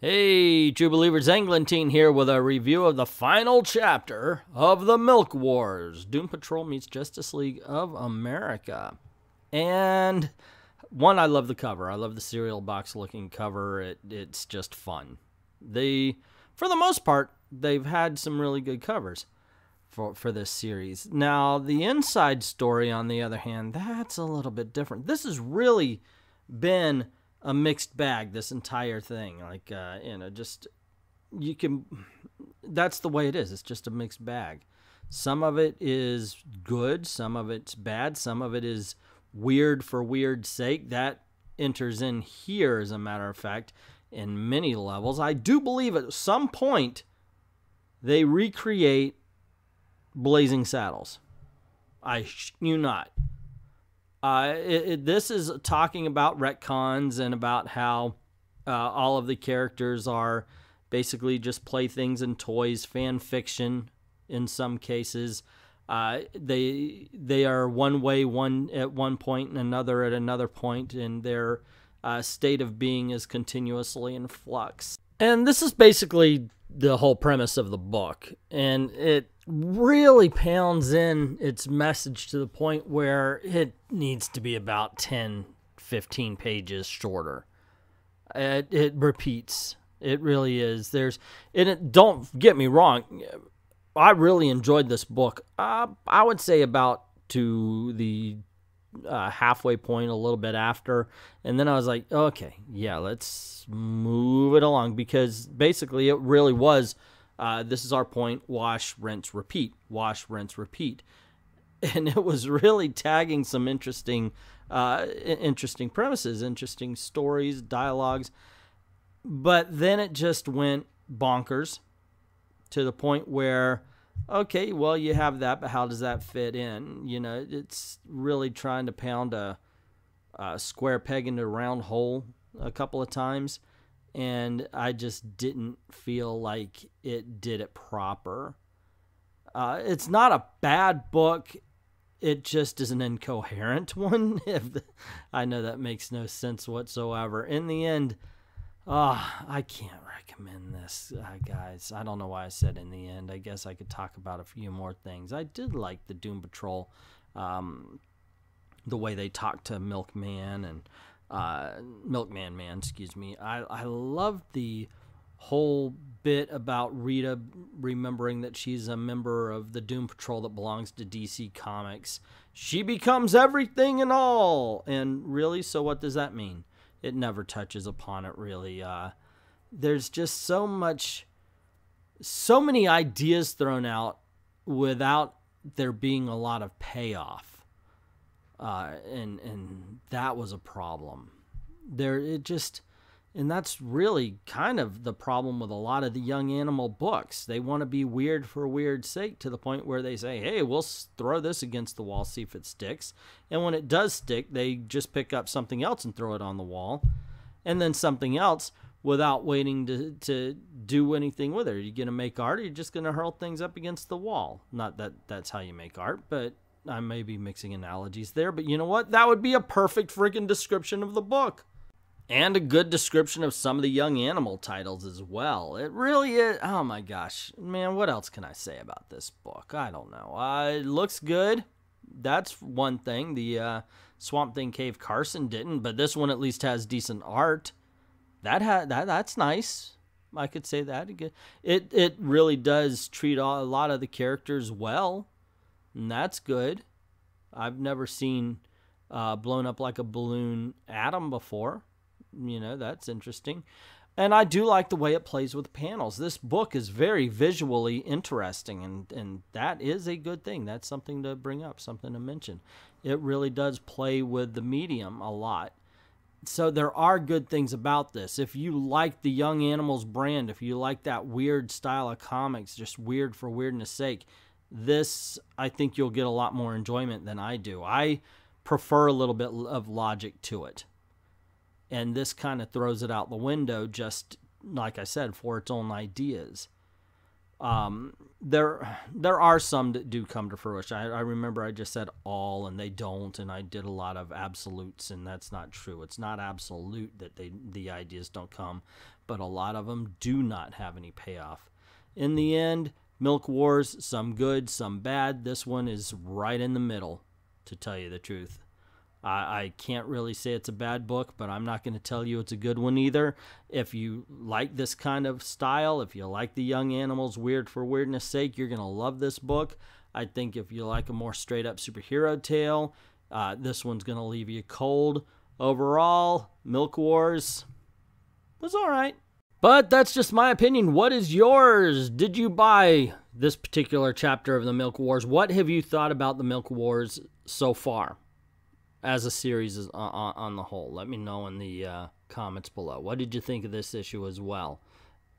Hey, True Believers, Englentine here with a review of the final chapter of The Milk Wars, Doom Patrol meets Justice League of America. And one, I love the cover. I love the cereal box looking cover. It's just fun. For the most part, they've had some really good covers for this series. Now, the inside story, on the other hand, that's a little bit different. This has really been a mixed bag, this entire thing. Like, that's the way it is. It's just a mixed bag. Some of it is good, some of it's bad, some of it is weird for weird's sake. That enters in here, as a matter of fact, in many levels. I do believe at some point they recreate Blazing Saddles. I knew not. This is talking about retcons and about how all of the characters are basically just playthings and toys, fan fiction in some cases. They are one way at one point and another at another point, and their state of being is continuously in flux. And this is basically the whole premise of the book, and it really pounds in its message to the point where it needs to be about 10-15 pages shorter. It repeats. It really is. Don't get me wrong, I really enjoyed this book. I would say about to the halfway point, a little bit after, and then I was like, okay, yeah, let's move it along, because basically it really was this is our point: wash, rinse, repeat, wash, rinse, repeat. And it was really tagging some interesting premises, interesting stories, dialogues. But then it just went bonkers to the point where, okay, well, you have that, but how does that fit in? You know, it's really trying to pound a square peg into a round hole a couple of times. And I just didn't feel like it did it proper. It's not a bad book. It just is an incoherent one. I know that makes no sense whatsoever. In the end, I can't recommend this, guys. I don't know why I said in the end. I guess I could talk about a few more things. I did like the Doom Patrol, the way they talked to Milkman and Milkman Man, excuse me. I loved the whole bit about Rita remembering that she's a member of the Doom Patrol that belongs to DC Comics. She becomes everything and all. And really, so what does that mean? It never touches upon it, really. There's just so many ideas thrown out without there being a lot of payoff. And that was a problem. And that's really kind of the problem with a lot of the Young Animal books. They want to be weird for weird's sake, to the point where they say, hey, we'll throw this against the wall, see if it sticks. And when it does stick, they just pick up something else and throw it on the wall. And then something else without waiting to do anything with it. Are you going to make art, or are you just going to hurl things up against the wall? Not that that's how you make art, but I may be mixing analogies there. But you know what? That would be a perfect freaking description of the book. And a good description of some of the Young Animal titles as well. It really is. Oh my gosh. Man, what else can I say about this book? I don't know. It looks good. That's one thing. The Swamp Thing Cave Carson didn't, but this one at least has decent art. That's nice. I could say that. It really does treat a lot of the characters well, and that's good. I've never seen Blown Up Like a Balloon Atom before. You know, that's interesting. And I do like the way it plays with panels. This book is very visually interesting, and that is a good thing. That's something to bring up, something to mention. It really does play with the medium a lot. So there are good things about this. If you like the Young Animals brand, if you like that weird style of comics, just weird for weirdness sake, this, I think you'll get a lot more enjoyment than I do. I prefer a little bit of logic to it. And this kind of throws it out the window, just like I said, for its own ideas. There are some that do come to fruition. I remember I just said all, and they don't, and I did a lot of absolutes, and that's not true. It's not absolute that the ideas don't come, but a lot of them do not have any payoff. In the end, Milk Wars, some good, some bad. This one is right in the middle, to tell you the truth. I can't really say it's a bad book, but I'm not going to tell you it's a good one either. If you like this kind of style, if you like the young animals weird for weirdness sake, you're going to love this book. I think if you like a more straight-up superhero tale, this one's going to leave you cold. Overall, Milk Wars was all right. But that's just my opinion. What is yours? Did you buy this particular chapter of the Milk Wars? What have you thought about the Milk Wars so far as a series on the whole? Let me know in the comments below. What did you think of this issue as well?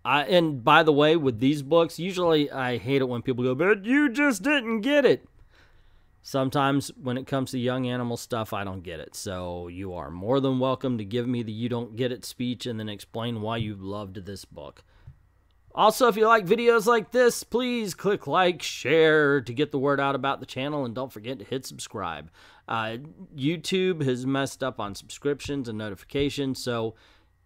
And by the way, with these books, usually I hate it when people go, but you just didn't get it. Sometimes when it comes to young animal stuff, I don't get it. So you are more than welcome to give me the you don't get it speech and then explain why you loved this book. Also, if you like videos like this, please click like, share to get the word out about the channel, and don't forget to hit subscribe. YouTube has messed up on subscriptions and notifications, so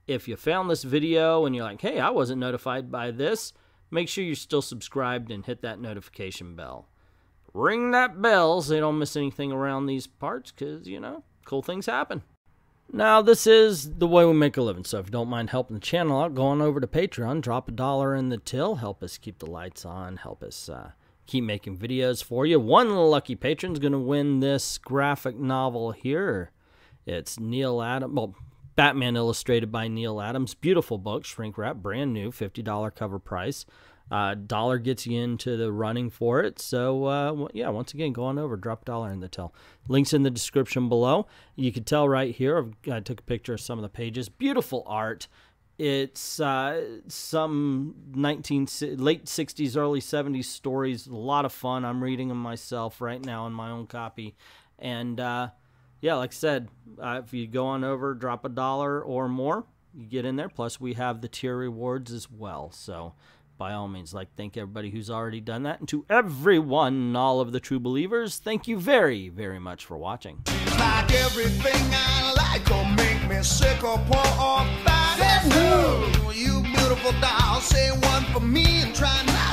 if you found this video and you're like, hey, I wasn't notified by this, make sure you're still subscribed and hit that notification bell. Ring that bell so you don't miss anything around these parts, because, you know, cool things happen. Now, this is the way we make a living, so if you don't mind helping the channel out, go on over to Patreon, drop $1 in the till, help us keep the lights on, help us keep making videos for you. One lucky patron's going to win this graphic novel here. It's Neil Adams, well, Batman illustrated by Neil Adams. Beautiful book, shrink wrap, brand new, $50 cover price. $1 gets you into the running for it. So, yeah, once again, go on over, drop $1 in the till. Links in the description below. You can tell right here, I took a picture of some of the pages. Beautiful art. It's some late 60s, early 70s stories. A lot of fun. I'm reading them myself right now in my own copy. And, yeah, like I said, if you go on over, drop $1 or more, you get in there. Plus, we have the tier rewards as well. So, by all means, thank everybody who's already done that. And to everyone, all of the true believers, thank you very, very much for watching. Like everything I like will make me sick or poor or fat. No, you beautiful doll, say one for me and try not